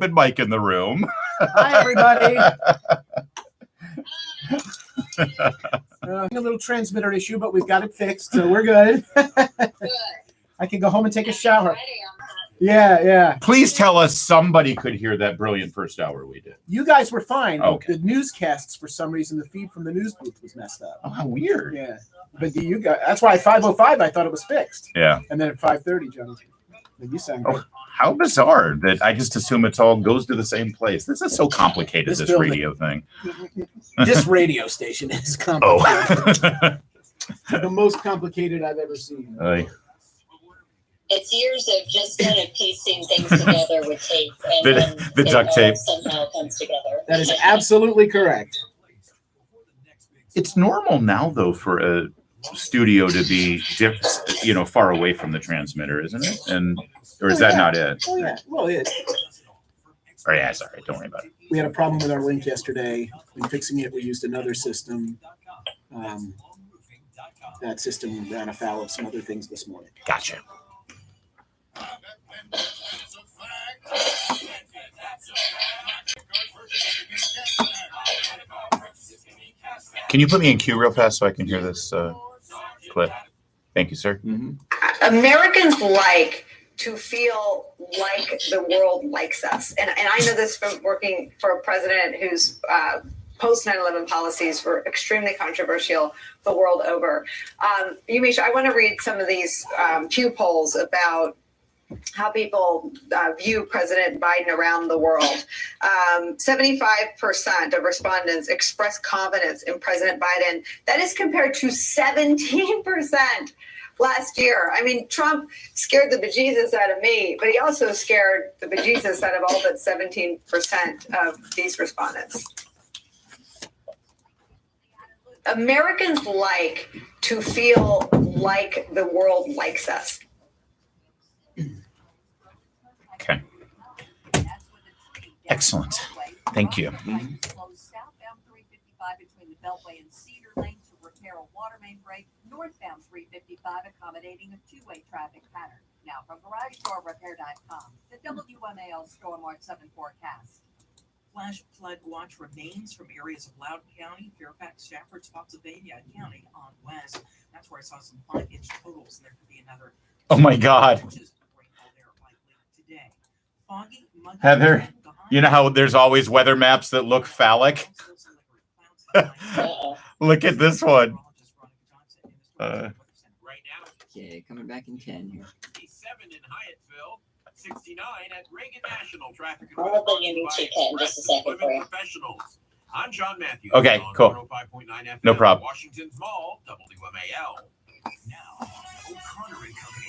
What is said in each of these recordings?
Good Mike in the room. Hi, everybody. A little transmitter issue, but we've got it fixed, so we're good. I can go home and take a shower. Yeah. Please tell us somebody could hear that brilliant first hour we did. You guys were fine. Okay. The newscasts, for some reason, the feed from the news booth was messed up. Oh, how weird. Yeah. But you guys, that's why at 5:05 I thought it was fixed. Yeah. And then at 5:30, John, you sang. Oh, how bizarre that I just assume it all goes to the same place. This is so complicated, this radio thing. This radio station is complicated. The most complicated I've ever seen. It's years of just kind of piecing things together with tape. And the duct tape somehow comes together. That is absolutely correct. It's normal now, though, for a studio to be, far away from the transmitter, isn't it? Or is that not it? Oh, yeah. Well, it is. Oh, yeah, sorry. Don't worry about it. We had a problem with our link yesterday. In fixing it, we used another system. That system ran afoul of some other things this morning. Gotcha. Can you put me in queue real fast so I can hear this clip? Thank you, sir. Mm-hmm. Americans like to feel like the world likes us. And I know this from working for a president whose post 9/11 policies were extremely controversial the world over. Yumisha, I want to read some of these Pew polls about how people view President Biden around the world. 75% of respondents express confidence in President Biden. That is compared to 17% last year. I mean, Trump scared the bejesus out of me, but he also scared the bejesus out of all but 17% of these respondents. Americans like to feel like the world likes us. Okay. Excellent. Thank you. Southbound 355 between the Beltway and Cedar Lane to repair a water main break. Northbound 355 accommodating a two-way traffic pattern. Now from GarageDoorRepair.com, the WMAL Storm Watch 7 forecast. Flash flood watch remains from areas of Loudoun County, Fairfax, Stafford, Spotsylvania County on west. That's where I saw some 5-inch totals, and there could be another. Oh my God. Foggy, Heather, you know how there's always weather maps that look phallic? Look at this one. Okay, coming back in 10 here. 57 in Hyattville, 69 at Reagan National Traffic. Probably in just a second for you. I'm John Matthews. Okay, cool. No problem. Washington's Mall, WMAL. Now, O'Connor and Company.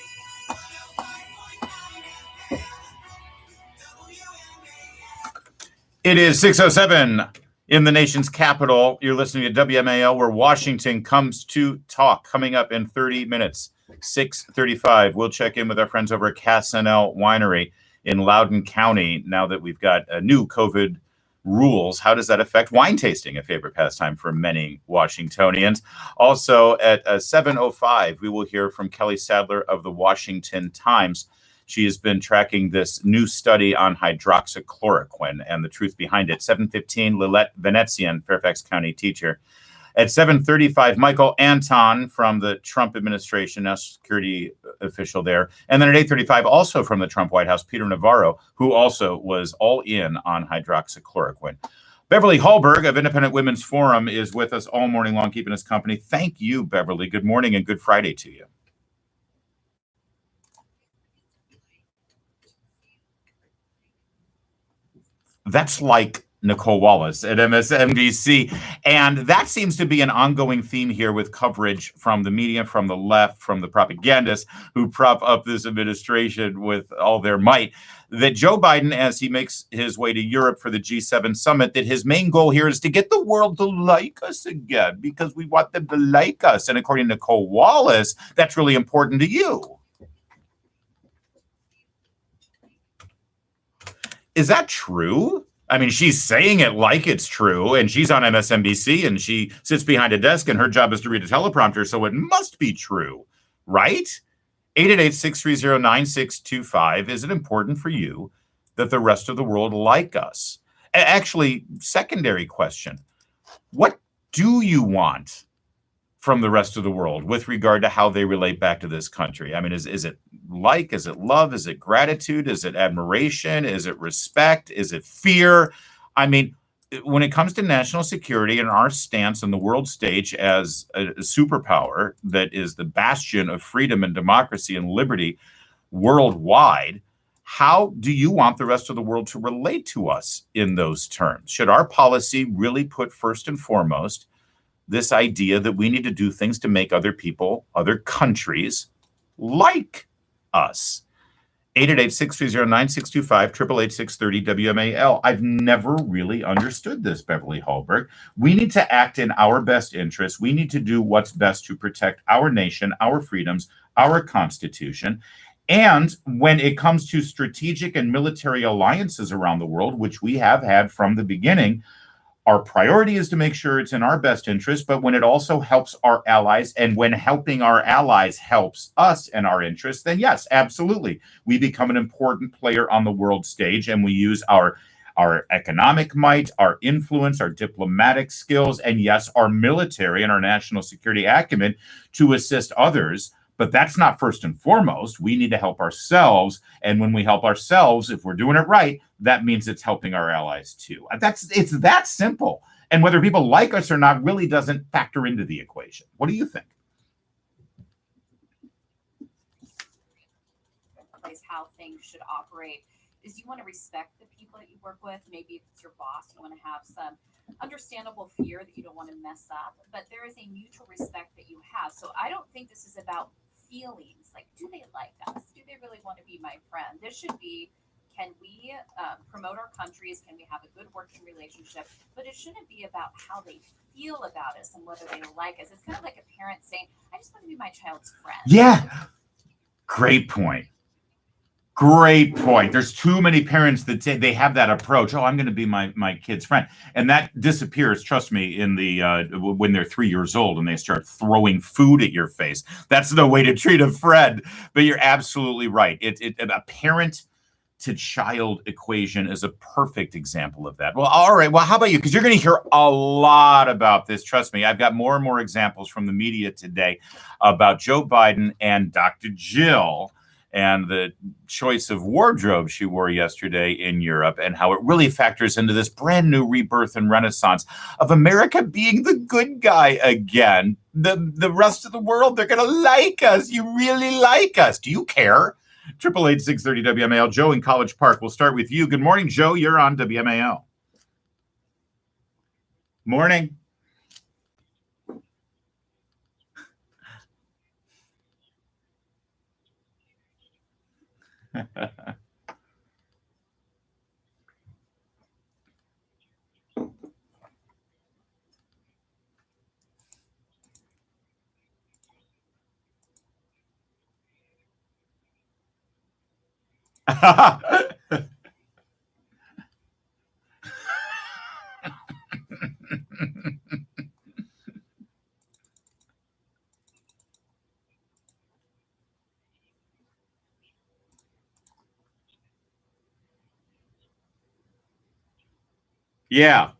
It is 6:07 in the nation's capital. You're listening to WMAL, where Washington comes to talk. Coming up in 30 minutes, 6:35. We'll check in with our friends over at Casanel Winery in Loudoun County. Now that we've got new COVID rules, how does that affect wine tasting, a favorite pastime for many Washingtonians? Also at 7:05, we will hear from Kelly Sadler of the Washington Times. She has been tracking this new study on hydroxychloroquine and the truth behind it. 7:15, Lilette Venezian, Fairfax County teacher. At 7:35, Michael Anton from the Trump administration, national security official there. And then at 8:35, also from the Trump White House, Peter Navarro, who also was all in on hydroxychloroquine. Beverly Hallberg of Independent Women's Forum is with us all morning long, keeping us company. Thank you, Beverly. Good morning and good Friday to you. That's like Nicole Wallace at MSNBC. And that seems to be an ongoing theme here with coverage from the media, from the left, from the propagandists who prop up this administration with all their might, that Joe Biden, as he makes his way to Europe for the G7 summit, that his main goal here is to get the world to like us again because we want them to like us. And according to Nicole Wallace, that's really important to you. Is that true? I mean, she's saying it like it's true, and she's on MSNBC, and she sits behind a desk, and her job is to read a teleprompter, so it must be true, right? 888-630-9625. Is it important for you that the rest of the world like us? Actually, secondary question, what do you want from the rest of the world with regard to how they relate back to this country? I mean, is it like, is it love, is it gratitude, is it admiration, is it respect, is it fear? I mean, when it comes to national security and our stance on the world stage as a superpower that is the bastion of freedom and democracy and liberty worldwide, how do you want the rest of the world to relate to us in those terms? Should our policy really put first and foremost this idea that we need to do things to make other people, other countries like us? 888-630-9625, 888-630 WMAL. I've never really understood this, Beverly Hallberg. We need to act in our best interest. We need to do what's best to protect our nation, our freedoms, our Constitution. And when it comes to strategic and military alliances around the world, which we have had from the beginning, our priority is to make sure it's in our best interest, but when it also helps our allies, and when helping our allies helps us and our interests, then yes, absolutely. We become an important player on the world stage, and we use our economic might, our influence, our diplomatic skills, and yes, our military and our national security acumen to assist others. But that's not first and foremost. We need to help ourselves. And when we help ourselves, if we're doing it right, that means it's helping our allies too. It's that simple. And whether people like us or not really doesn't factor into the equation. What do you think? How things should operate is you want to respect the people that you work with. Maybe if it's your boss, you want to have some understandable fear that you don't want to mess up, but there is a mutual respect that you have. So I don't think this is about feelings like, do they like us? Do they really want to be my friend? This should be, can we promote our countries? Can we have a good working relationship? But it shouldn't be about how they feel about us and whether they like us. It's kind of like a parent saying, I just want to be my child's friend. Yeah. Great point. Great point. There's too many parents that say they have that approach. Oh, I'm going to be my kid's friend, and that disappears. Trust me. In the when they're 3 years old and they start throwing food at your face, that's no way to treat a friend. But you're absolutely right. A parent to child equation is a perfect example of that. Well, all right. Well, how about you? Because you're going to hear a lot about this. Trust me. I've got more and more examples from the media today about Joe Biden and Dr. Jill and the choice of wardrobe she wore yesterday in Europe, and how it really factors into this brand new rebirth and renaissance of America being the good guy again. The rest of the world, they're going to like us. You really like us. Do you care? 888-630 WMAL. Joe in College Park. We'll start with you. Good morning, Joe. You're on WMAL. Morning. Yeah.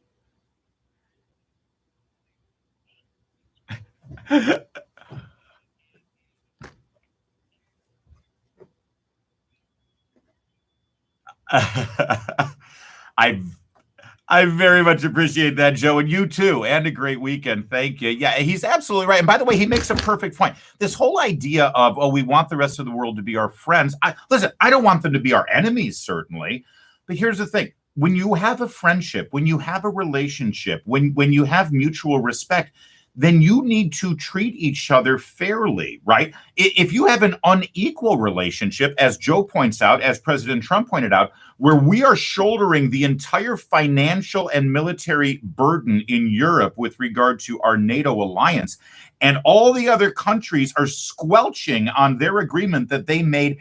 I very much appreciate that, Joe, and you too, and a great weekend. Thank you. Yeah, he's absolutely right. And by the way, he makes a perfect point. This whole idea of, oh, we want the rest of the world to be our friends. Listen, I don't want them to be our enemies, certainly. But here's the thing. When you have a friendship, when you have a relationship, when you have mutual respect, then you need to treat each other fairly, right? If you have an unequal relationship, as Joe points out, as President Trump pointed out, where we are shouldering the entire financial and military burden in Europe with regard to our NATO alliance, and all the other countries are squelching on their agreement that they made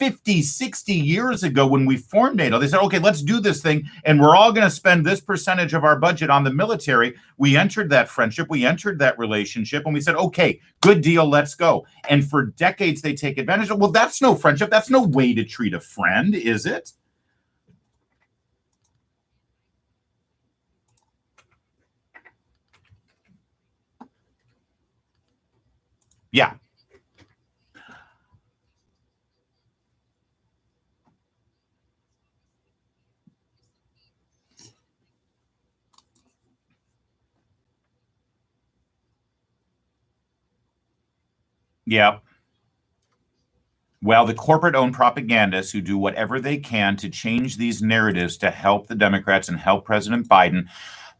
50, 60 years ago when we formed NATO. They said, okay, let's do this thing, and we're all going to spend this percentage of our budget on the military. We entered that friendship, we entered that relationship, and we said, okay, good deal, let's go. And for decades, they take advantage of, well, that's no friendship. That's no way to treat a friend, is it? Yeah. Yeah. Well, the corporate-owned propagandists who do whatever they can to change these narratives to help the Democrats and help President Biden,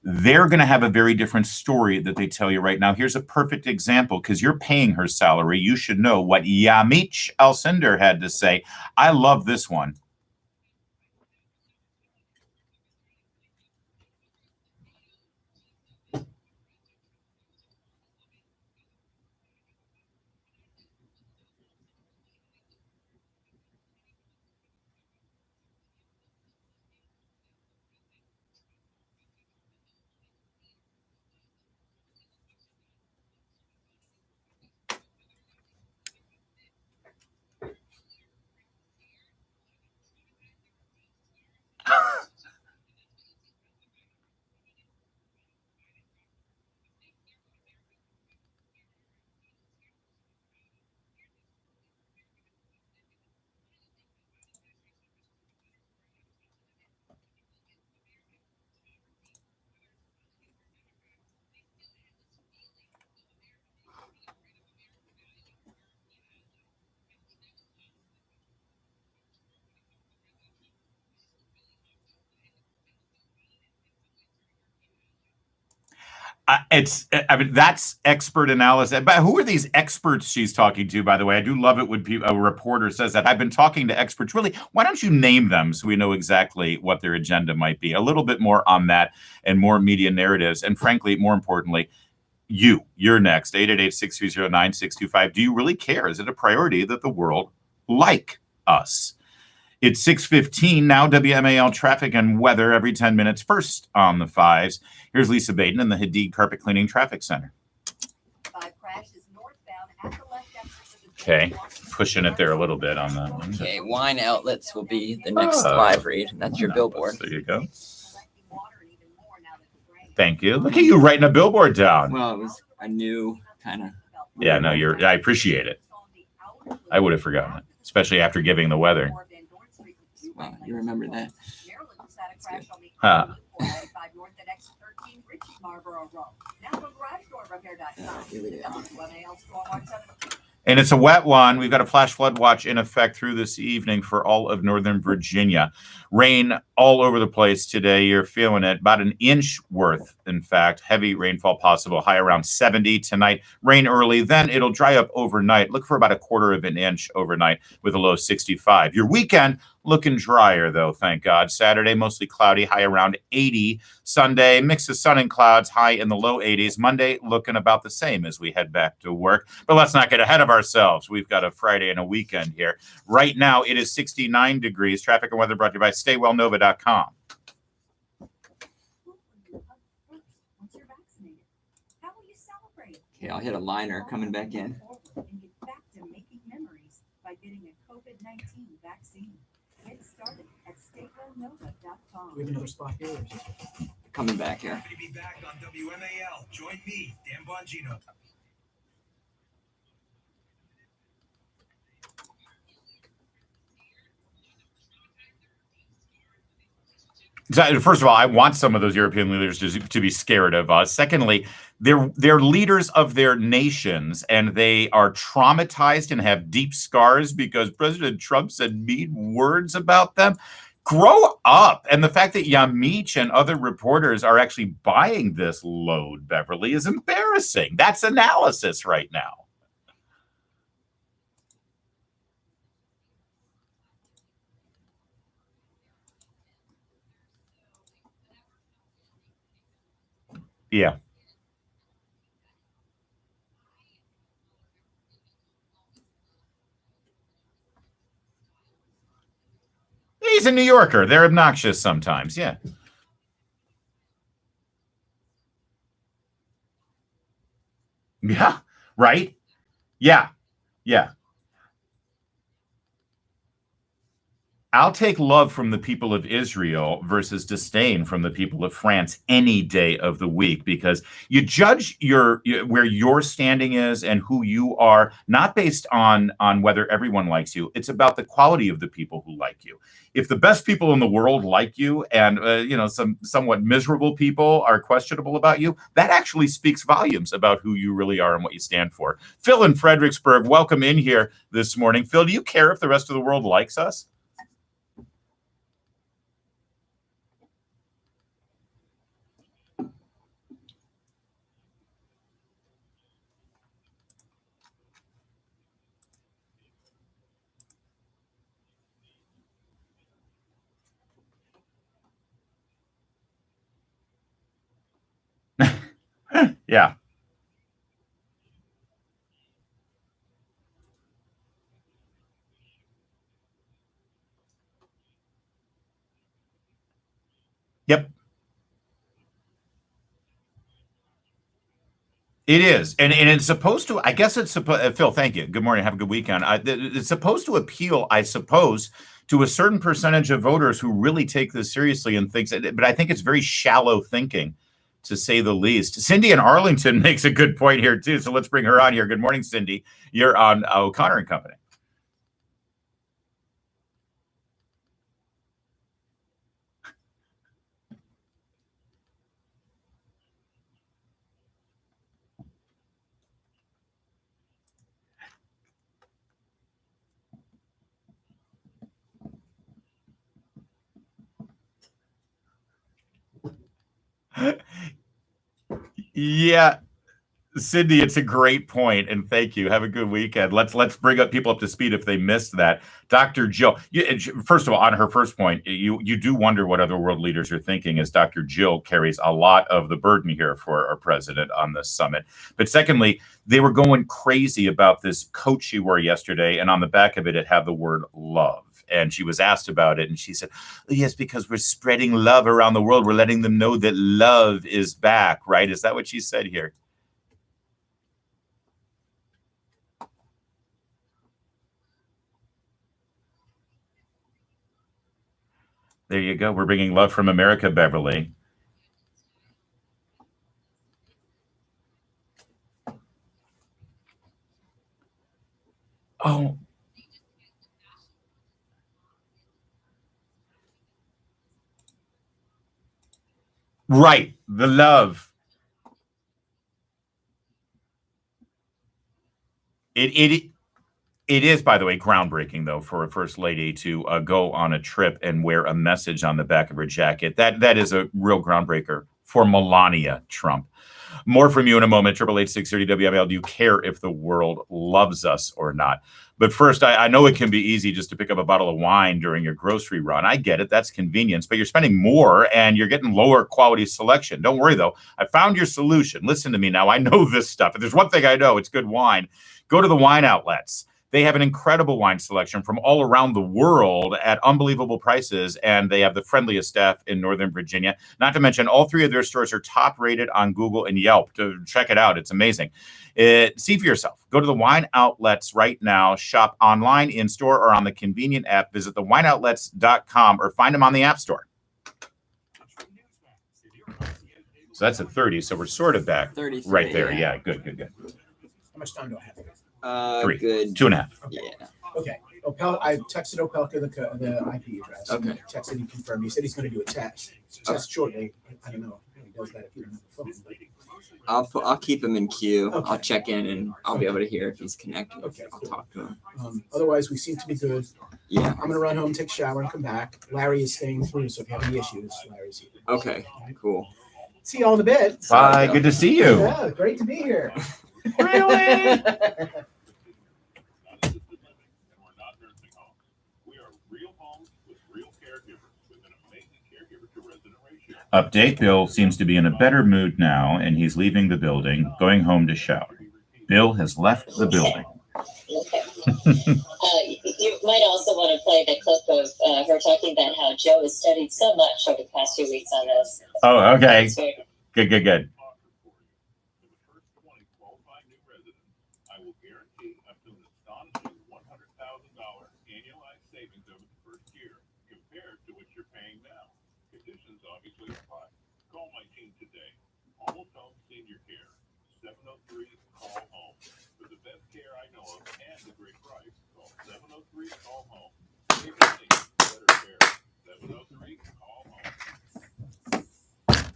they're going to have a very different story that they tell you right now. Here's a perfect example, because you're paying her salary. You should know what Yamich Alcindor had to say. I love this one. I mean, that's expert analysis. But who are these experts she's talking to, by the way? I do love it when a reporter says that. I've been talking to experts. Really, why don't you name them so we know exactly what their agenda might be? A little bit more on that and more media narratives. And frankly, more importantly, you're next. 888-630-9625. Do you really care? Is it a priority that the world like us? It's 6:15 now. WMAL traffic and weather every 10 minutes. First on the fives. Here's Lisa Baden in the Hadid Carpet Cleaning Traffic Center. Okay, pushing it there a little bit on that one. Okay, wine outlets will be the next live read. That's your billboard. There you go. Thank you. Look at you writing a billboard down. Well, it was a new kind of. Yeah, no, I appreciate it. I would have forgotten it, especially after giving the weather. Wow, you remember that? Huh. And it's a wet one. We've got a flash flood watch in effect through this evening for all of Northern Virginia. Rain all over the place today. You're feeling it. About an inch worth, in fact. Heavy rainfall possible. High around 70 tonight. Rain early. Then it'll dry up overnight. Look for about a quarter of an inch overnight with a low 65. Your weekend looking drier, though, thank God. Saturday, mostly cloudy. High around 80. Sunday, mix of sun and clouds. High in the low 80s. Monday, looking about the same as we head back to work. But let's not get ahead of ourselves. We've got a Friday and a weekend here. Right now, it is 69 degrees. Traffic and weather brought to you by StayWellNova.com. Okay, I'll hit a liner coming back in. We have another spot here. Coming back here. Happy to be back on WMAL. Join me, Dan Bongino. First of all, I want some of those European leaders to be scared of us. Secondly, they're leaders of their nations, and they are traumatized and have deep scars because President Trump said mean words about them. Grow up. And the fact that Yamich and other reporters are actually buying this load, Beverly, is embarrassing. That's analysis right now. Yeah. He's a New Yorker. They're obnoxious sometimes. Yeah. Yeah. Right? Yeah. Yeah. I'll take love from the people of Israel versus disdain from the people of France any day of the week, because you judge where your standing is and who you are, not based on whether everyone likes you. It's about the quality of the people who like you. If the best people in the world like you, and some somewhat miserable people are questionable about you, that actually speaks volumes about who you really are and what you stand for. Phil in Fredericksburg, welcome in here this morning. Phil, do you care if the rest of the world likes us? Yeah. Yep. It is, and it's supposed to. I guess it's supposed. Phil, thank you. Good morning. Have a good weekend. It's supposed to appeal, I suppose, to a certain percentage of voters who really take this seriously and thinks. But I think it's very shallow thinking, to say the least. Cindy in Arlington makes a good point here too. So let's bring her on here. Good morning, Cindy. You're on O'Connor and Company. Yeah. Cindy, it's a great point, and thank you. Have a good weekend. Let's bring up people up to speed if they missed that. Dr. Jill, first of all, on her first point, you do wonder what other world leaders are thinking, as Dr. Jill carries a lot of the burden here for our president on this summit. But secondly, they were going crazy about this coat she wore yesterday, and on the back of it, it had the word love. And she was asked about it, and she said, yes, because we're spreading love around the world. We're letting them know that love is back, right? Is that what she said here? There you go. We're bringing love from America, Beverly. Oh, right. The love. It It is, by the way, groundbreaking though for a first lady to go on a trip and wear a message on the back of her jacket. That is a real groundbreaker for Melania Trump. More from you in a moment. 888-630 WML. Do you care if the world loves us or not? But first, I know it can be easy just to pick up a bottle of wine during your grocery run. I get it. That's convenience. But you're spending more and you're getting lower quality selection. Don't worry, though. I found your solution. Listen to me now. I know this stuff. If there's one thing I know, it's good wine. Go to the wine outlets. They have an incredible wine selection from all around the world at unbelievable prices, and they have the friendliest staff in Northern Virginia. Not to mention, all three of their stores are top rated on Google and Yelp. To check it out, it's amazing. See for yourself. Go to the wine outlets right now. Shop online, in store, or on the convenient app. Visit thewineoutlets.com or find them on the App Store. So that's a 30. So we're sort of back 33, right there. yeah. Yeah, good. How much time do I have? 3. Good. 2.5. Yeah. Okay. I texted Opelka the IP address. Okay. He texted, he confirmed. He said he's going to do a test. Test shortly. I don't know how he does that if you don't have the phone. But I'll keep him in queue. Okay. I'll check in and I'll be able to hear if he's connected. Okay, I'll cool. talk to him. Otherwise, we seem to be good. Yeah. I'm going to run home, take a shower, and come back. Larry is staying through, so if you have any issues, Larry's here. Okay. Cool. See you all in a bit. Bye. Good to see you. Yeah, great to be here. Really? Update, Bill seems to be in a better mood now, and he's leaving the building, going home to shower. Bill has left the building. Okay. You might also want to play the clip of her talking about how Joe has studied so much over the past few weeks on this. Oh, okay. Good.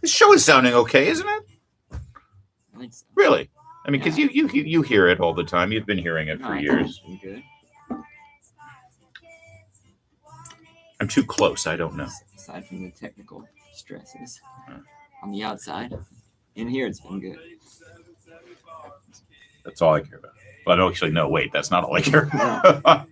The show is sounding okay, isn't it? I think so. Really? I mean, because you hear it all the time. You've been hearing it for I think years. it's been good. I'm too close. I don't know. Aside from the technical stresses on the outside, in here it's been good. That's all I care about. Well, I don't actually know. Wait, that's not all I care about.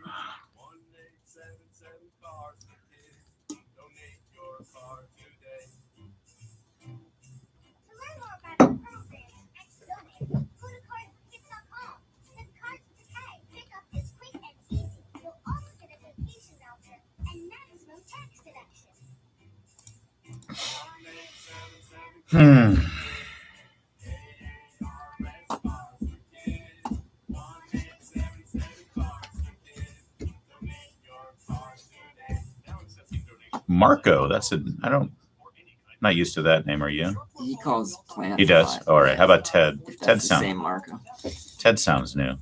Marco, I'm not used to that name, are you? He calls plants. He does? All right. How about Ted? If Ted that's the sounds. same Marco. Ted sounds new.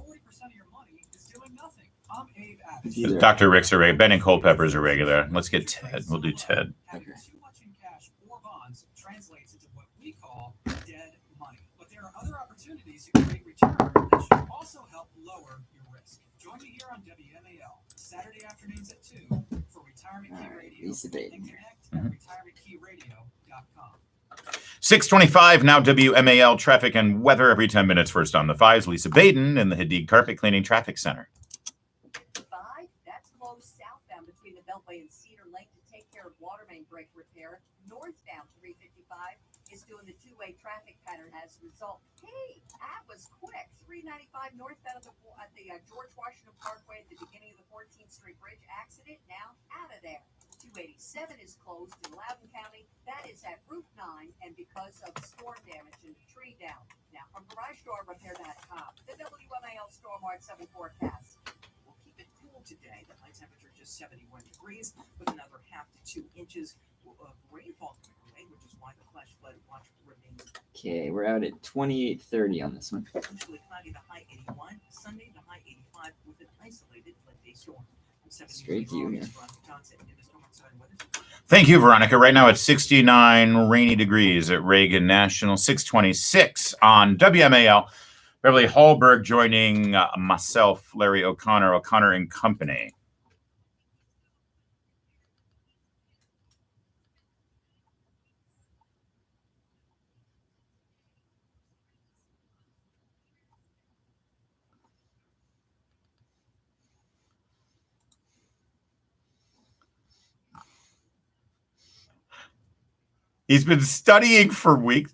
It's either- Dr. Rick's a regular. Ben and Culpepper's a regular. Let's get Ted. We'll do Ted. Okay. Too much in cash or bonds translates into what we call dead money. But there are other opportunities to create return that should also help lower your risk. Join me here on WMAL Saturday afternoons at 2 for Retirement Key Alright, Radio. Lisa Baden And here. connect at retirementkeyradio.com. 625 now WMAL traffic and weather every 10 minutes. First on the fives, Lisa Baden in the Hadid Carpet Cleaning Traffic Center. 5, that's closed southbound between the Beltway and Cedar Lake to take care of water main break repair. Northbound 355 is doing the two-way traffic pattern as a result. Hey, that was quick. 395 northbound at the George Washington Parkway at the beginning of the 14th Street Bridge accident. Now out of there. 287 is closed in Loudoun County. That is at Route 9 and because of storm damage and tree down. Now from GarageDoorRepair.com, the WMAL Stormwatch 7 forecast. We'll keep it cool today. The high temperature just 71 degrees with another half to 2 inches of rainfall coming our way, which is why the flash flood watch remains Okay, we're out at 28:30 on this one. potentially cloudy to high 81, Sunday to high 85 with an isolated flood-day storm. I'm 7 Straight to you here. Johnson in the Storm Outside Weather. Thank you, Veronica. Right now it's 69 rainy degrees at Reagan National, 626 on WMAL. Beverly Hallberg joining myself, Larry O'Connor and Company. He's been studying for weeks.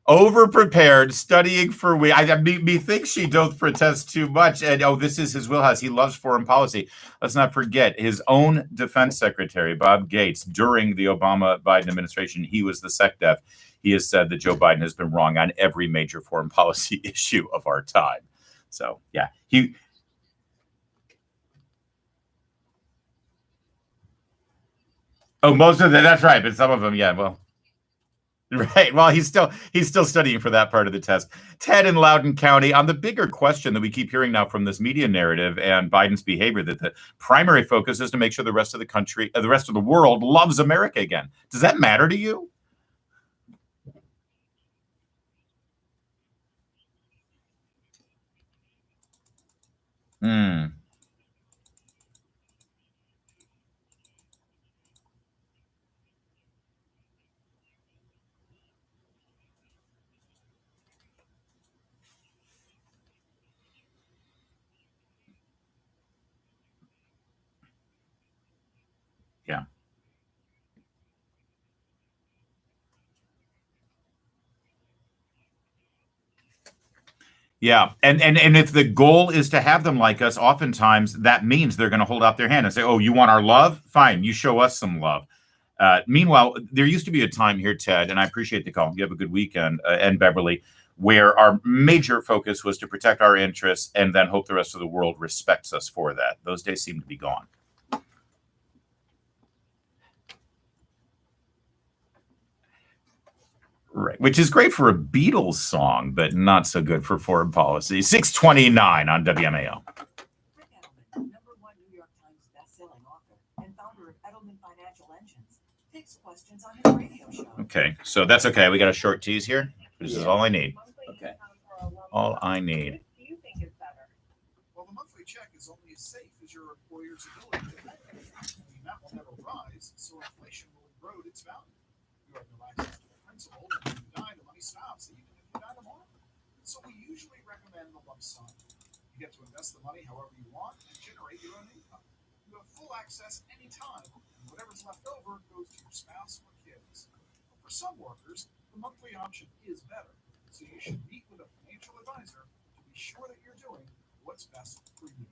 Over-prepared, studying for weeks. Methinks she doth protest too much. And this is his wheelhouse. He loves foreign policy. Let's not forget his own defense secretary, Bob Gates, during the Obama-Biden administration, he was the SecDef. He has said that Joe Biden has been wrong on every major foreign policy issue of our time. So, yeah, most of them, that's right. But some of them, yeah, well. Right. Well, he's still studying for that part of the test. Ted in Loudoun County, on the bigger question that we keep hearing now from this media narrative and Biden's behavior, that the primary focus is to make sure the rest of the country, the rest of the world loves America again. Does that matter to you? Yeah. Yeah. And if the goal is to have them like us, oftentimes that means they're going to hold out their hand and say, oh, you want our love? Fine. You show us some love. Meanwhile, there used to be a time here, Ted, and I appreciate the call. You have a good weekend, and Beverly, where our major focus was to protect our interests and then hope the rest of the world respects us for that. Those days seem to be gone. Right, which is great for a Beatles song, but not so good for foreign policy. 629 on WMAL. Rick Edelman, #1 New York Times bestselling author and founder of Edelman Financial Engines, takes questions on his radio show. Okay, so that's okay. We got a short tease here. This is all I need. Okay. All I need. Do you think is better? Well, the monthly check is only as safe as your employer's ability to pay. The amount will never rise, so inflation will erode its value. You have no access to the principal, and when you die, the money stops, even if you die tomorrow. So we usually recommend the lump sum. You get to invest the money however you want and generate your own income. You have full access anytime, and whatever's left over goes to your spouse or kids. But for some workers, the monthly option is better, so you should meet with a financial advisor to be sure that you're doing what's best for you.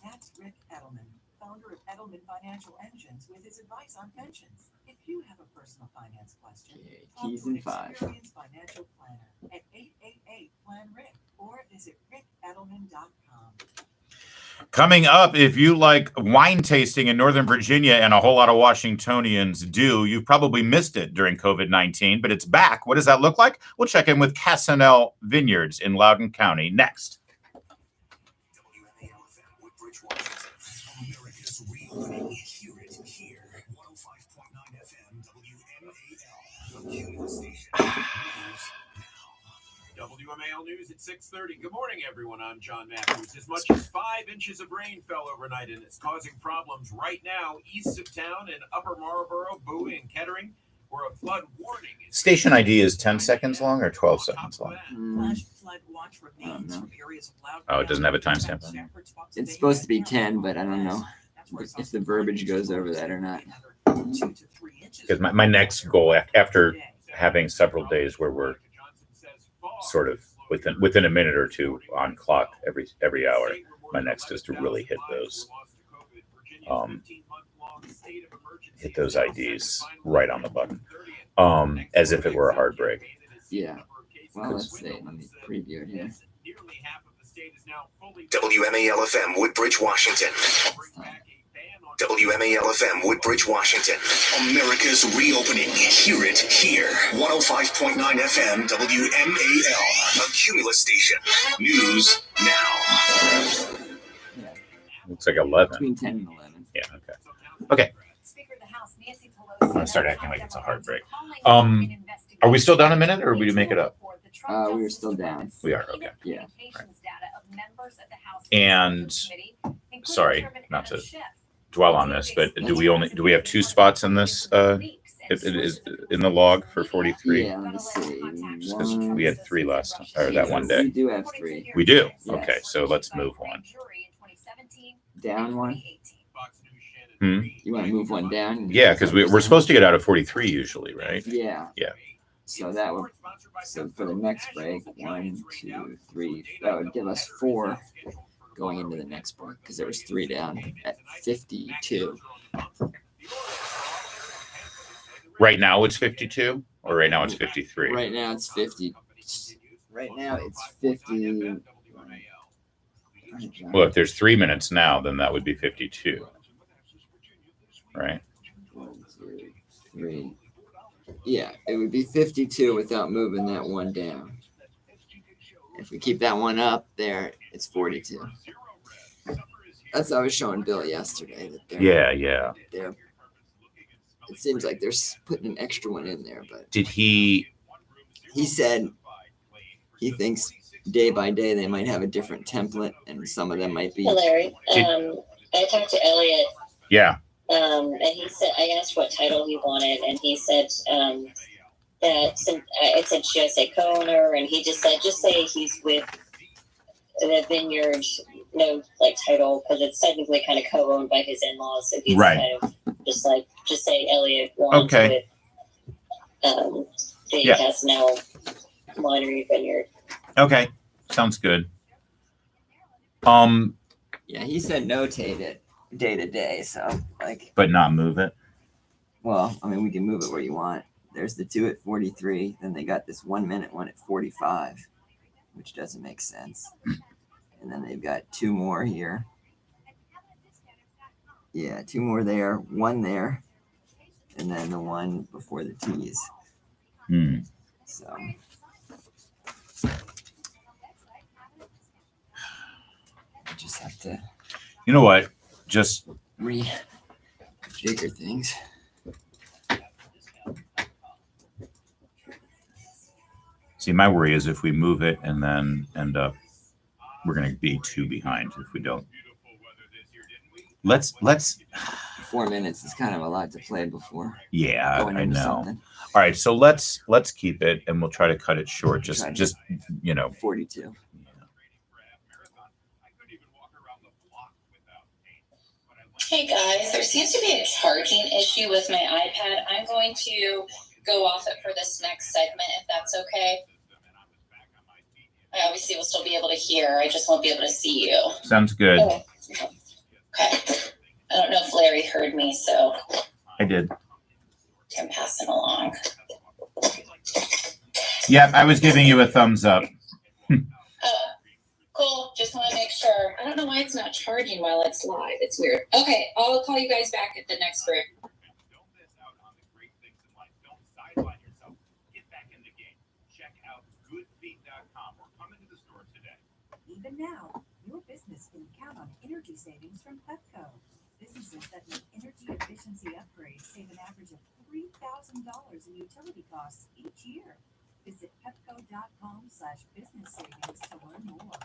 That's Rick Edelman, founder of Edelman Financial Engines, with his advice on pensions. If you have a personal finance question, Okay, talk keys to an and 5. experienced financial planner at 888-PLAN-RICK or visit rickedelman.com. Coming up, if you like wine tasting in Northern Virginia, and a whole lot of Washingtonians do, you've probably missed it during COVID-19, but it's back. What does that look like? We'll check in with Cassinell Vineyards in Loudoun County next. WMAL-FM, Woodbridge, Washington. America's reopening. Hear it here. 105.9 FM, WMAL. The Cumulus Station. News now. WMAL News at 6:30. Good morning, everyone. I'm John Matthews. As much as 5 inches of rain fell overnight, and it's causing problems right now east of town in Upper Marlboro, Bowie, and Kettering, where a flood warning is. Station ID is 10 seconds long or 12 seconds long? Flash flood watch remains from areas of loud. Oh, it doesn't have a timestamp on it. It's supposed to be 10, but I don't know if the verbiage goes over that or not. Because my next goal after having several days where we're sort of within a minute or two on clock every hour, my next is to really hit those IDs right on the button, as if it were a hard break. Yeah. Well, let's see. Let me preview it here. WMAL-FM, Woodbridge, Washington. WMAL-FM, Woodbridge, Washington. America's reopening. Hear it here. 105.9 FM, WMAL. A Cumulus Station. News now. Looks like 11. Between 10 and 11. Yeah, okay. Okay. Speaker of the House, Nancy Pelosi. I'm gonna start acting like it's a hard break. Are we still down a minute, or we make it up? We are still down. We are, okay. Yeah. And sorry, not to dwell on this, but do we have 2 spots in this? It is in the log for 43. Yeah, let me see. Because we had 3 last time, or that one We day. do have 3. We do. Yes. Okay, so let's move one. Down 1? Hmm? You want to move 1 down? Yeah, because we're supposed to get out of 43 usually, right? Yeah. Yeah. So that would. So for the next break, 1, 2, 3. That would give us 4 going into the next break because there was 3 down at 52. Right now it's 52, or right now it's 53. Right now it's 50. Right now it's 50. Well, if there's 3 minutes now, then that would be 52, right? 1, 2, 3. Yeah, it would be 52 without moving that 1 down. If we keep that 1 up there, it's 42. That's what I was showing Bill yesterday. That Yeah. They're, it seems like they're putting an extra 1 in there, but Did he? he said he thinks day by day they might have a different template, and some of them might be. Hey, Larry. I talked to Elliot. Yeah. And he said, I asked what title he wanted, and he said that it said GSA co-owner, and he just said, just say he's with the vineyard, no title, because it's technically kind of co-owned by his in-laws. So he's Right. kind of just say Elliot wants Okay. with the Yeah. Cassinell Winery Vineyard. Okay. Sounds good. Yeah, he said notate it day to day, so But not move it. well, I mean, we can move it where you want. There's the 2 at 43, then they got this 1 minute one at 45, which doesn't make sense. And then they've got 2 more here. Yeah, 2 more there, 1 there, and then the 1 before the T's. So I just have to You know what? Just rejigger things. See, my worry is if we move it and then end up, we're going to be 2 behind if we don't. Let's 4 minutes is kind of a lot to play before. Yeah, going I into know. something. All right, so let's keep it and we'll try to cut it short. Just 42. Hey guys, there seems to be a charging issue with my iPad. I'm going to go off it for this next segment, if that's okay. I obviously will still be able to hear. I just won't be able to see you. Sounds good. Oh, okay. I don't know if Larry heard me, so I did. I'm passing along. Yep, I was giving you a thumbs up. Cool. Just want to make sure. I don't know why it's not charging while it's live. It's weird. Okay, I'll call you guys back at the next break. Even now, your business can count on energy savings from Pepco. Businesses that make energy efficiency upgrades save an average of $3,000 in utility costs each year. Visit pepco.com/business savings to learn more.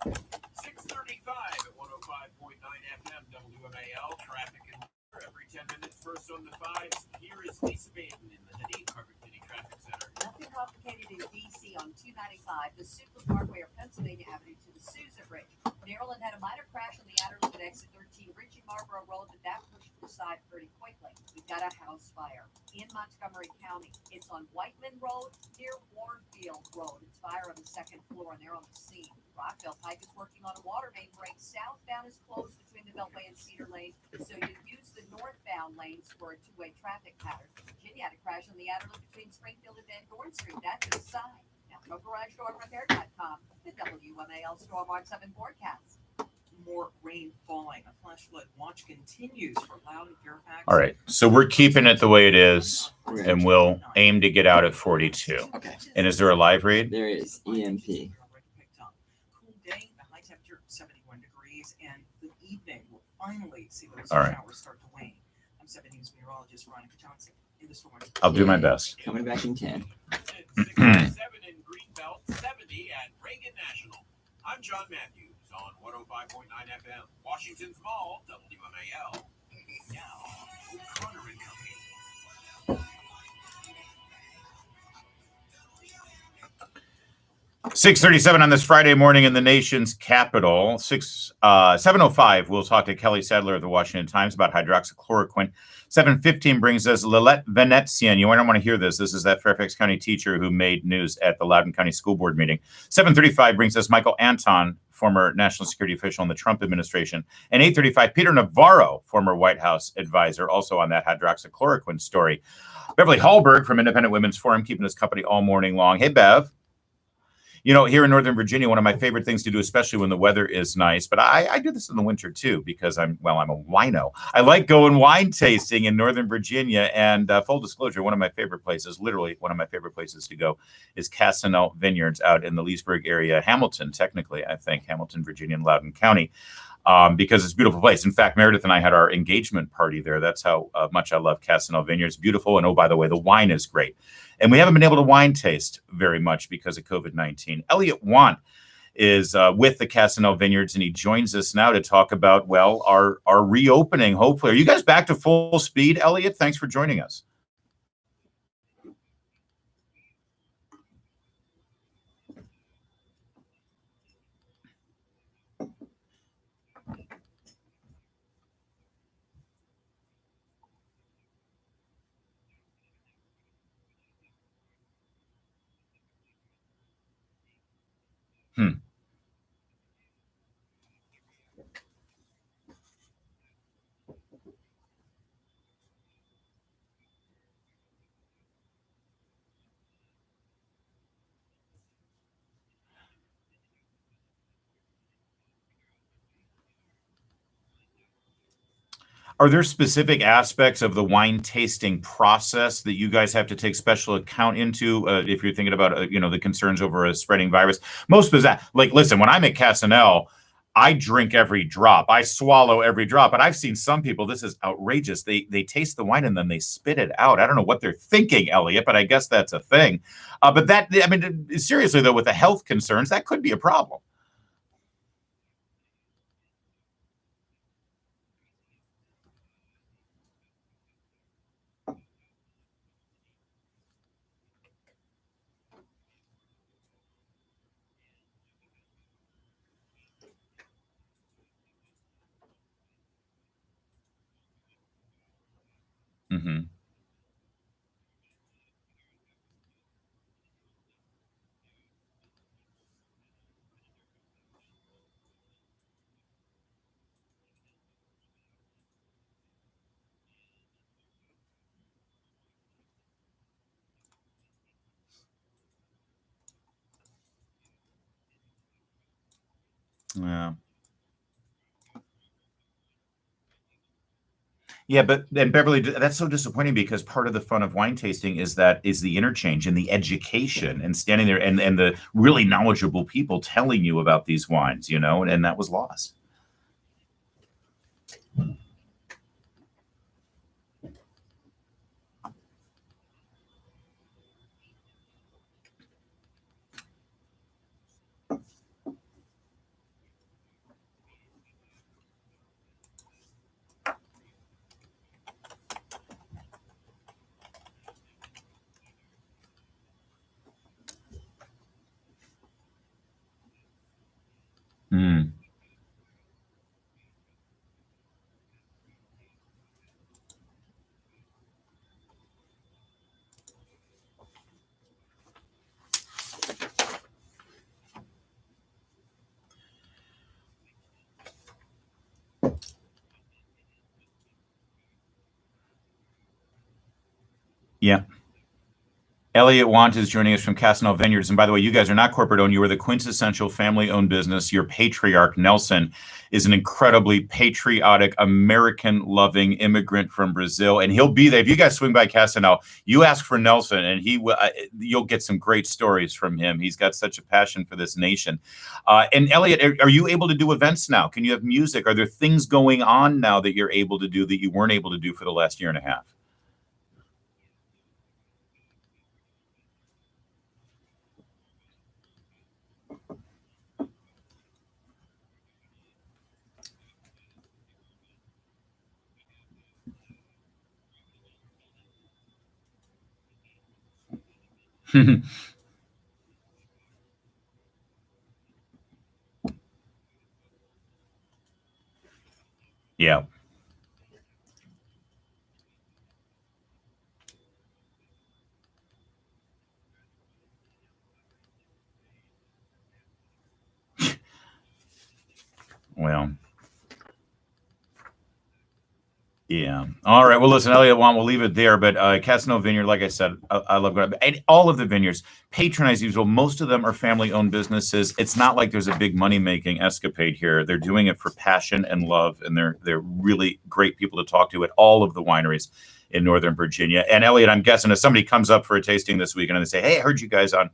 6:35 at 105.9 FM WMAL. Traffic and weather every 10 minutes. First on the 5s. Here is Lisa Baden in the Hadid Carpet City Traffic Center. Nothing complicated in DC on 295, the Super Parkway or Pennsylvania Avenue to the Sousa Bridge. Maryland had a minor crash on the outer loop at exit 13, reaching Marlboro Road, but that pushed to the side pretty quickly. We've got a house fire in Montgomery County. It's on Whiteman Road near Warfield Road. It's fire on the 2nd floor, and they're on the scene. Rockville Pike is working on a water main break. Southbound is closed between the Beltway and Cedar Lane, so you use the northbound lanes for a two-way traffic pattern. Virginia had a crash on the outer loop between Springfield and Van Dorn Street. That's to the side. Now go GarageDoorRepair.com, the WMAL Storm Watch 7 forecast. More rain falling. A flash flood watch continues for Loudoun, Fairfax. All right, so we're keeping it the way it is, and we'll aim to get out at 42. Okay. And is there a live read? There is EMP. Cool day, the high temperature 71 degrees, and the evening will finally see those All right. showers start to wane. I'm 7 News meteorologist Veronica Johnson in the storm. I'll do my best. Coming back in 10. 67 in Greenbelt, 70 at Reagan National. I'm John Matthews on 105.9 FM, Washington's Mall, WMAL. Now, O'Connor and Company. 6:37 on this Friday morning in the nation's capital. 7:05, we'll talk to Kelly Sadler of the Washington Times about hydroxychloroquine. 7:15 brings us Lilette Venezian. You might want to hear this. This is that Fairfax County teacher who made news at the Loudoun County School Board meeting. 7:35 brings us Michael Anton, former national security official in the Trump administration. And 8:35, Peter Navarro, former White House advisor, also on that hydroxychloroquine story. Beverly Hallberg from Independent Women's Forum, keeping us company all morning long. Hey, Bev. You know, here in Northern Virginia, one of my favorite things to do, especially when the weather is nice, but I do this in the winter too, because I'm a wino. I like going wine tasting in Northern Virginia, and full disclosure, one of my favorite places, literally one of my favorite places to go, is Casanel Vineyards out in the Leesburg area, Hamilton, technically, I think, Hamilton, Virginia, and Loudoun County. Because it's a beautiful place. In fact, Meredith and I had our engagement party there. That's how much I love Casanel Vineyards. Beautiful. And oh, by the way, the wine is great. And we haven't been able to wine taste very much because of COVID-19. Elliot Want is with the Casanel Vineyards, and he joins us now to talk about, well, our reopening, hopefully. Are you guys back to full speed, Elliot? Thanks for joining us. Are there specific aspects of the wine tasting process that you guys have to take special account into if you're thinking about, the concerns over a spreading virus? Most bizarre, like, listen, when I'm at Casanel, I drink every drop. I swallow every drop. But I've seen some people, this is outrageous. They taste the wine and then they spit it out. I don't know what they're thinking, Elliot, but I guess that's a thing. But that, I mean, seriously, though, with the health concerns, that could be a problem. Mm-hmm. Yeah. Yeah, but and Beverly, that's so disappointing because part of the fun of wine tasting is the interchange and the education and standing there and the really knowledgeable people telling you about these wines, and that was lost. Mm. Yeah. Elliot Want is joining us from Casanel Vineyards. And by the way, you guys are not corporate owned. You are the quintessential family owned business. Your patriarch, Nelson, is an incredibly patriotic, American loving immigrant from Brazil. And he'll be there. If you guys swing by Casanel, you ask for Nelson and he will, you'll get some great stories from him. He's got such a passion for this nation. And Elliot, are you able to do events now? Can you have music? Are there things going on now that you're able to do that you weren't able to do for the last year and a half? Yeah. Well, yeah. All right. Well, listen, Elliot Want, we'll leave it there. But Casanel Vineyard, like I said, I love going. And all of the vineyards patronize these. Well, most of them are family-owned businesses. It's not like there's a big money-making escapade here. They're doing it for passion and love, and they're really great people to talk to at all of the wineries in Northern Virginia. And Elliot, I'm guessing if somebody comes up for a tasting this weekend and they say, "Hey, I heard you guys on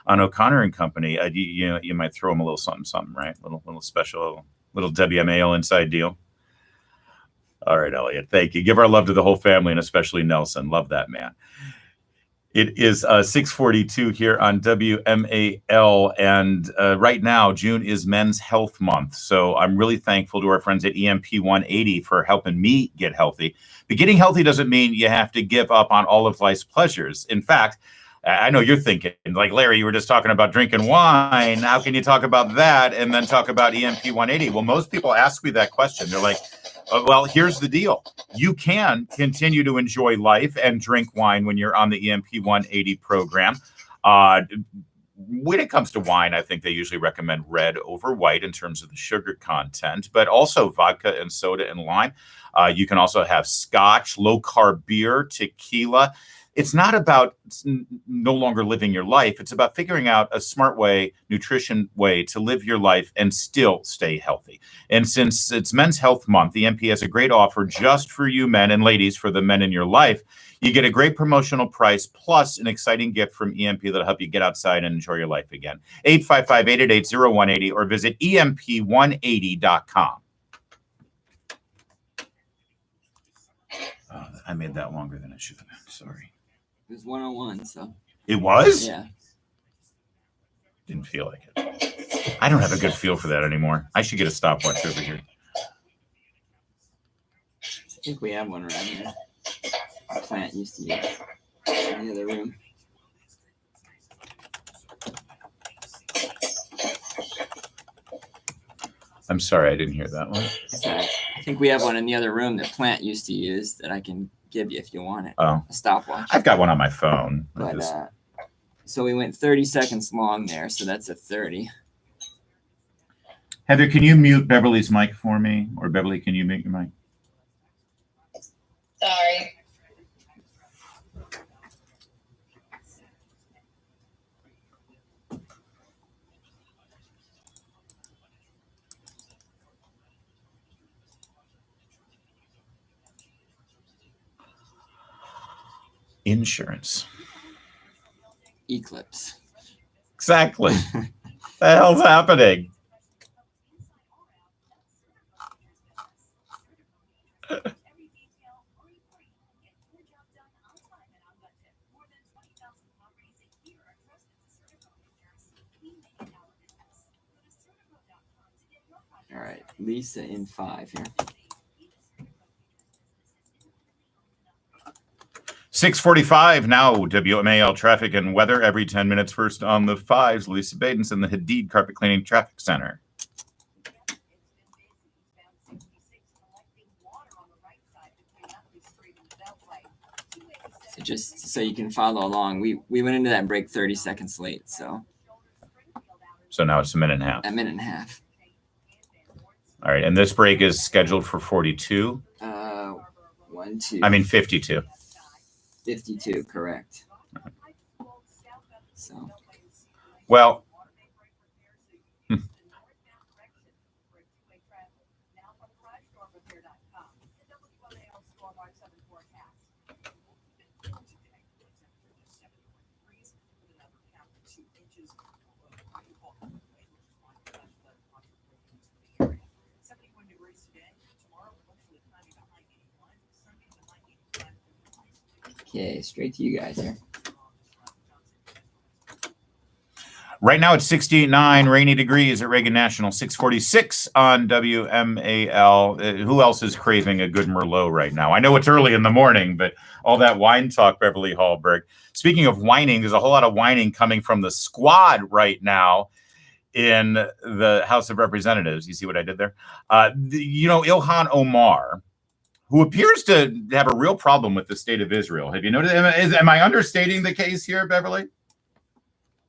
O'Connor and Company," you might throw them a little something, right? Little special, little WMAL inside deal. All right, Elliot. Thank you. Give our love to the whole family and especially Nelson. Love that man. It is 6:42 here on WMAL, and right now June is Men's Health Month. So I'm really thankful to our friends at EMP 180 for helping me get healthy. But getting healthy doesn't mean you have to give up on all of life's pleasures. In fact, I know you're thinking, like Larry, you were just talking about drinking wine. How can you talk about that and then talk about EMP 180? Well, most people ask me that question. They're like, well, here's the deal. You can continue to enjoy life and drink wine when you're on the EMP 180 program. When it comes to wine, I think they usually recommend red over white in terms of the sugar content, but also vodka and soda and lime. You can also have scotch, low-carb beer, tequila. it's not about no longer living your life. It's about figuring out a smart way, nutrition way to live your life and still stay healthy. And since it's Men's Health Month, the EMP has a great offer just for you men and ladies, for the men in your life. You get a great promotional price plus an exciting gift from EMP that'll help you get outside and enjoy your life again. 855-888-0180 or visit EMP180.com. I made that longer than it should have been. Sorry. It was 101, so. It was? Yeah. Didn't feel like it. I don't have a good feel for that anymore. I should get a stopwatch over here. I think we have one around here. Our plant used to use in the other room. I'm sorry, I didn't hear that one. Sorry. I think we have one in the other room that plant used to use that I can give you if you want it. Oh. A stopwatch. I've got one on my phone. But so we went 30 seconds long there, so that's a 30. Heather, can you mute Beverly's mic for me? Or Beverly, can you mute your mic? Sorry. Insurance. Eclipse. Exactly. What the hell's happening? All right, Lisa in 5 here. 6:45 now. WMAL traffic and weather every 10 minutes. First on the 5s, Lisa Badens in the Hadid Carpet Cleaning Traffic Center. So just so you can follow along, we went into that break 30 seconds late, so. So now it's a minute and a half. A minute and a half. All right, and this break is scheduled for 42. 52. 52, correct. So. Well. Okay, straight to you guys here. Right now it's 68.9, rainy degrees at Reagan National, 646 on WMAL. Who else is craving a good Merlot right now? I know it's early in the morning, but all that wine talk, Beverly Hallberg. Speaking of whining, there's a whole lot of whining coming from the squad right now in the House of Representatives. You see what I did there? Ilhan Omar, who appears to have a real problem with the state of Israel. Have you noticed? Am I understating the case here, Beverly?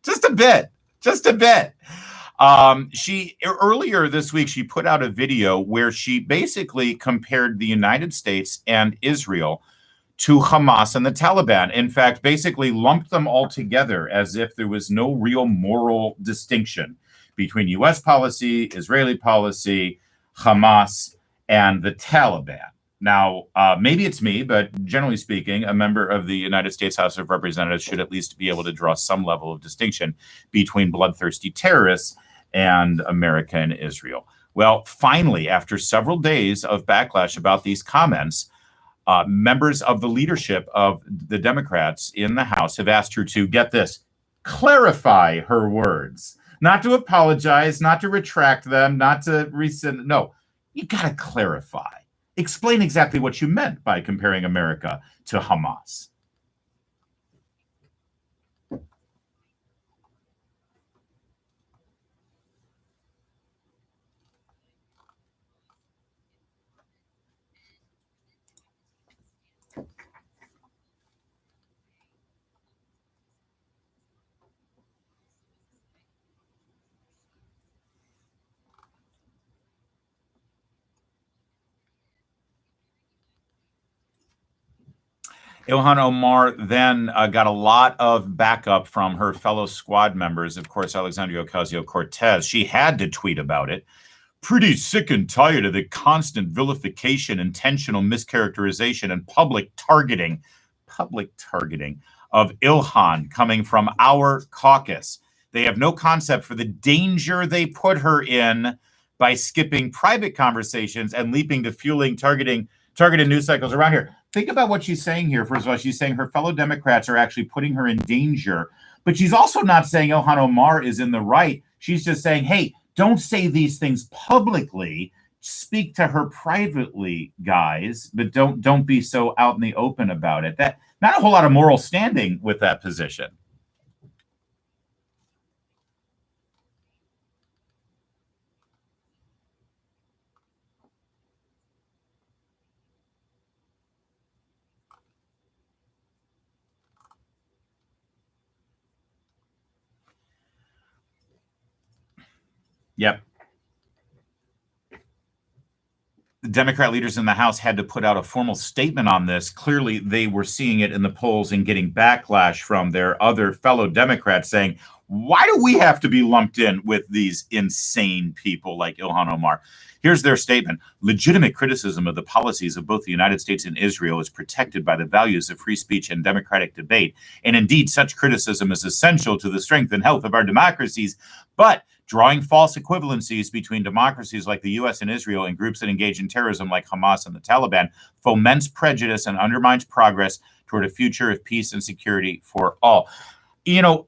Just a bit. She earlier this week, she put out a video where she basically compared the United States and Israel to Hamas and the Taliban. In fact, basically lumped them all together as if there was no real moral distinction between U.S. policy, Israeli policy, Hamas, and the Taliban. Now, maybe it's me, but generally speaking, a member of the United States House of Representatives should at least be able to draw some level of distinction between bloodthirsty terrorists and America and Israel. Well, finally, after several days of backlash about these comments, members of the leadership of the Democrats in the House have asked her to, get this, clarify her words. Not to apologize, not to retract them, not to rescind. No, you got to clarify. Explain exactly what you meant by comparing America to Hamas. Ilhan Omar then got a lot of backup from her fellow squad members. Of course, Alexandria Ocasio-Cortez. She had to tweet about it. Pretty sick and tired of the constant vilification, intentional mischaracterization, and public targeting of Ilhan coming from our caucus. They have no concept for the danger they put her in by skipping private conversations and leaping to fueling targeted news cycles around here. Think about what she's saying here. First of all, she's saying her fellow Democrats are actually putting her in danger, but she's also not saying Ilhan Omar is in the right. She's just saying, hey, don't say these things publicly. Speak to her privately, guys, but don't be so out in the open about it. That not a whole lot of moral standing with that position. Yep. The Democrat leaders in the House had to put out a formal statement on this. Clearly, they were seeing it in the polls and getting backlash from their other fellow Democrats saying, why do we have to be lumped in with these insane people like Ilhan Omar? Here's their statement. Legitimate criticism of the policies of both the United States and Israel is protected by the values of free speech and democratic debate. And indeed, such criticism is essential to the strength and health of our democracies. But drawing false equivalencies between democracies like the U.S. and Israel and groups that engage in terrorism like Hamas and the Taliban foments prejudice and undermines progress toward a future of peace and security for all. You know,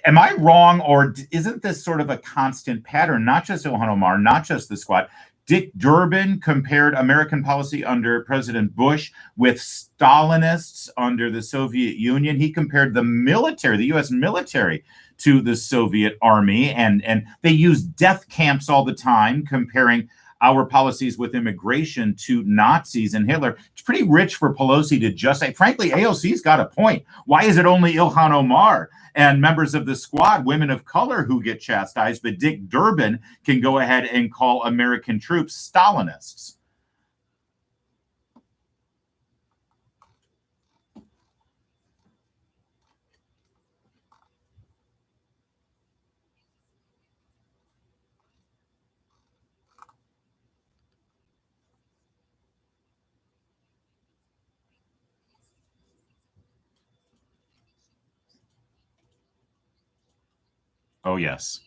am I wrong, or isn't this sort of a constant pattern? Not just Ilhan Omar, not just the squad. Dick Durbin compared American policy under President Bush with Stalinists under the Soviet Union. He compared the military, the U.S. military, to the Soviet army, and they use death camps all the time, comparing our policies with immigration to Nazis and Hitler. It's pretty rich for Pelosi to just say, frankly, AOC's got a point. Why is it only Ilhan Omar and members of the squad, women of color, who get chastised, but Dick Durbin can go ahead and call American troops Stalinists? Oh, yes.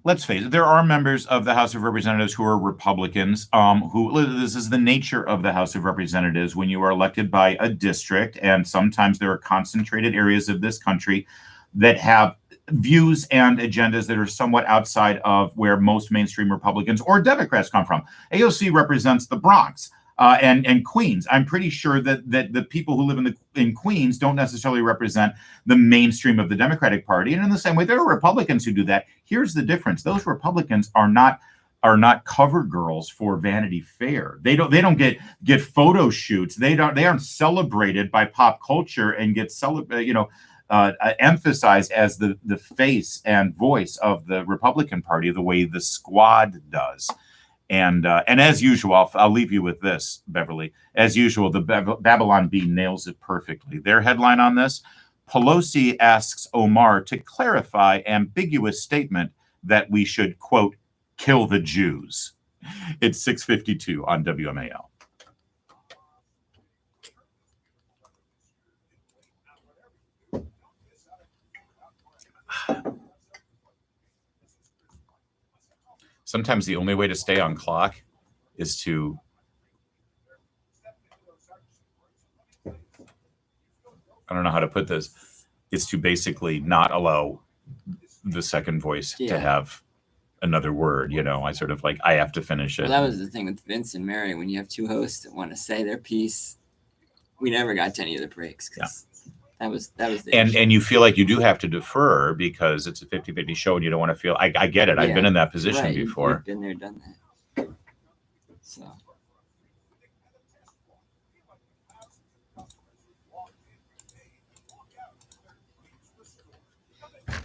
Let's face it, there are members of the House of Representatives who are Republicans, this is the nature of the House of Representatives when you are elected by a district, and sometimes there are concentrated areas of this country that have views and agendas that are somewhat outside of where most mainstream Republicans or Democrats come from. AOC represents the Bronx. And Queens. I'm pretty sure that the people who live in Queens don't necessarily represent the mainstream of the Democratic Party. And in the same way, there are Republicans who do that. Here's the difference: those Republicans are not cover girls for Vanity Fair. They don't get photo shoots. They aren't celebrated by pop culture and get emphasized as the face and voice of the Republican Party the way the squad does. And as usual, I'll leave you with this, Beverly. As usual, the Babylon Bee nails it perfectly. Their headline on this: Pelosi asks Omar to clarify ambiguous statement that we should, quote, kill the Jews. It's 6:52 on WMAL. Sometimes the only way to stay on clock is to I don't know how to put this. It's to basically not allow the second voice to have another word. I sort of I have to finish it. Well, that was the thing with Vince and Mary. When you have two hosts that want to say their piece, we never got to any of the breaks. Yeah. That was the and you feel like you do have to defer because it's a 50-50 show and you don't want to feel I get it. I've been in that position before. You've been there, done that. So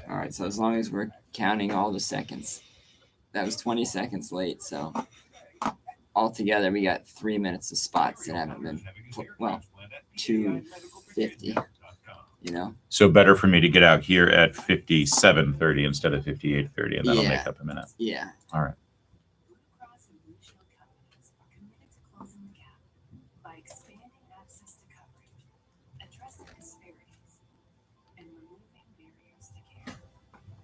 all right, so as long as we're counting all the seconds, that was 20 seconds late, so altogether, we got 3 minutes of spots that haven't been, well, 2:50, you know? So better for me to get out here at 57:30 instead of 58:30, and that'll Yeah. make up a minute. Yeah. All right. Blue Cross and Blue Shield companies are committed to closing the gap by expanding access to coverage, addressing disparities, and removing barriers to care.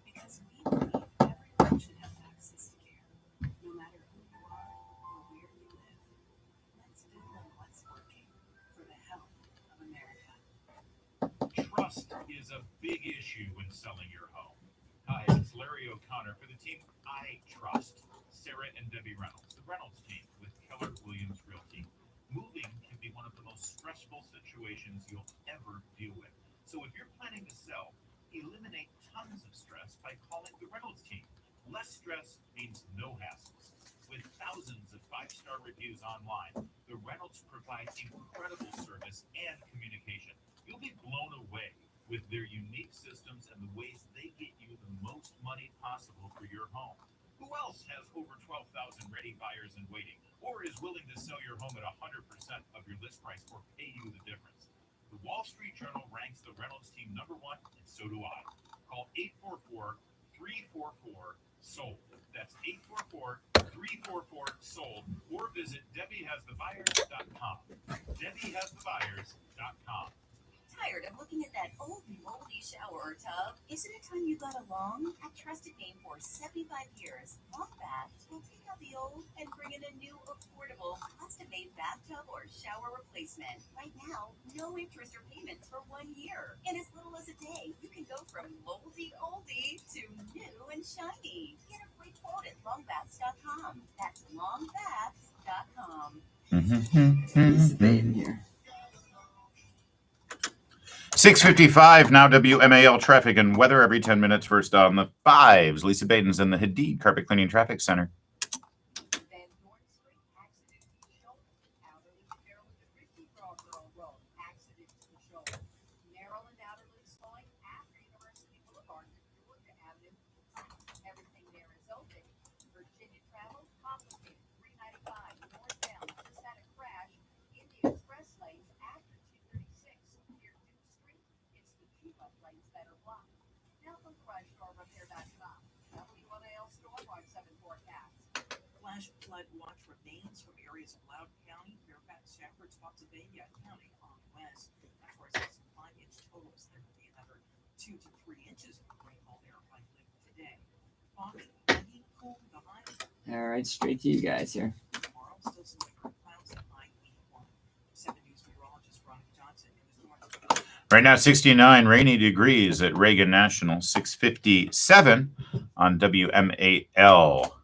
Because we believe everyone should have access to care, no matter who you are or where you live. Let's build on what's working for the health of America. Trust is a big issue when selling your home. Hi, it's Larry O'Connor for the team I trust, Sarah and Debbie Reynolds, the Reynolds team with Keller Williams Realty. Moving can be one of the most stressful situations you'll ever deal with. So if you're planning to sell, eliminate tons of stress by calling the Reynolds team. Less stress means no hassles. With thousands of 5-star reviews online, the Reynolds provides incredible service and communication. You'll be blown away with their unique systems and the ways they get you the most money possible for your home. Who else has over 12,000 ready buyers in waiting, or is willing to sell your home at 100% of your list price or pay you the difference? The Wall Street Journal ranks the Reynolds team #1, and so do I. Call 844-344-SOLD. That's 844-344-SOLD, or visit DebbieHasTheBuyers.com. DebbieHasTheBuyers.com. Tired of looking at that old moldy shower or tub? Isn't it time you got a long? At Trusted Name for 75 years, Long Baths will take out the old and bring in a new, affordable, custom-made bathtub or shower replacement. Right now, no interest or payments for 1 year. In as little as a day, you can go from moldy oldie to new and shiny. Get a free quote at longbaths.com. That's longbaths.com. Participating here. 6:55 now. WMAL traffic and weather every 10 minutes. First on the 5s. Lisa Baden's in the Hadid Carpet Cleaning Traffic Center. Van Dorn Street, accident to the shoulder. Outerly to Maryland and Ritchie Crawford Road, accident to the shoulder. Maryland outerly slowing after University Boulevard to Georgia Avenue. Everything there is open. Virginia travel complicated. 395 northbound just had a crash in the express lanes after 236 near Duke Street. It's the two-left lanes that are blocked. Now from GarageDoorRepair.com. WMAL Stormwatch 7 forecast. Flash flood watch remains from areas of Loudoun County, Fairfax, Stafford, Spotsylvania County on the west. Of course, it's 5-inch totals. There will be another 2 to 3 inches of rainfall there likely today. Foggy, windy, cool, the highs. All right, straight to you guys here. Tomorrow, still some liquid clouds at high 81. 7 News meteorologist Ronnie Johnson in the storm. Right now, 69 rainy degrees at Reagan National. 6:57 on WMAL.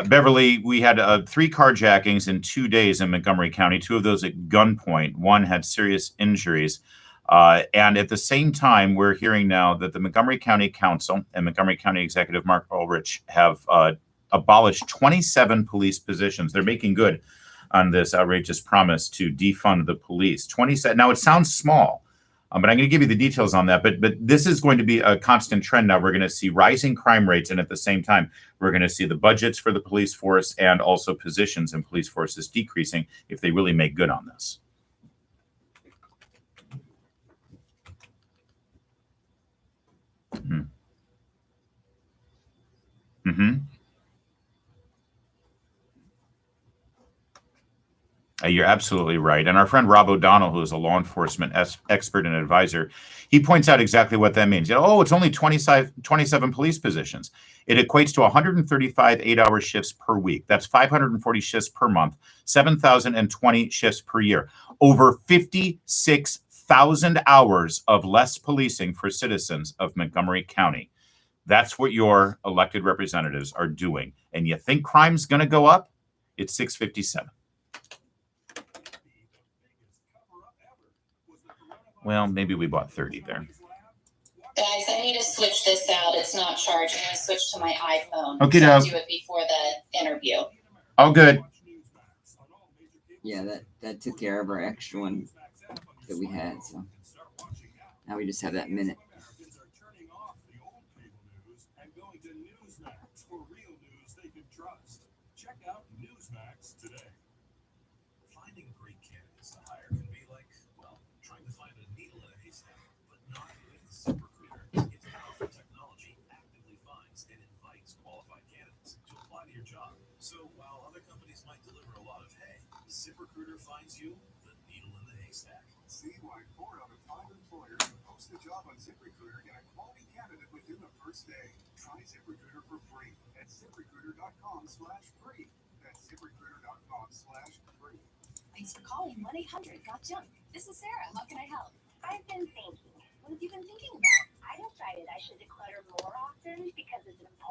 Beverly, we had 3 carjackings in 2 days in Montgomery County, 2 of those at gunpoint. 1 had serious injuries. And at the same time, we're hearing now that the Montgomery County Council and Montgomery County Executive Mark Ulrich have abolished 27 police positions. They're making good on this outrageous promise to defund the police. 27. Now, it sounds small, but I'm going to give you the details on that. But this is going to be a constant trend now. We're going to see rising crime rates, and at the same time, we're going to see the budgets for the police force and also positions in police forces decreasing if they really make good on this. You're absolutely right. And our friend Rob O'Donnell, who is a law enforcement expert and advisor, he points out exactly what that means. It's only 27 police positions. It equates to 135 8-hour shifts per week. That's 540 shifts per month, 7,020 shifts per year. Over 56,000 hours of less policing for citizens of Montgomery County. That's what your elected representatives are doing. And you think crime's going to go up? It's 6:57. Well, maybe we bought 30 there. Guys, I need to switch this out. It's not charging. I'm going to switch to my iPhone. Okay, so I'll doke. do it before the interview. All good. Yeah, that took care of our extra one that we had. So now we just have that minute. Americans are turning off the old cable news and going to Newsmax for real news they can trust. Check out Newsmax job. So while other companies might deliver a lot of hay, ZipRecruiter finds you the needle in the haystack. See why 4 out of 5 employers who post a job on ZipRecruiter get a quality candidate within the first day. Try ZipRecruiter for free at ZipRecruiter.com/free. That's ZipRecruiter.com/free. Thanks for calling 1-800-GOT-JUNK. This is Sarah. How can I help? I've been thinking. What have you been thinking about? I decided I should declutter more often because it's important.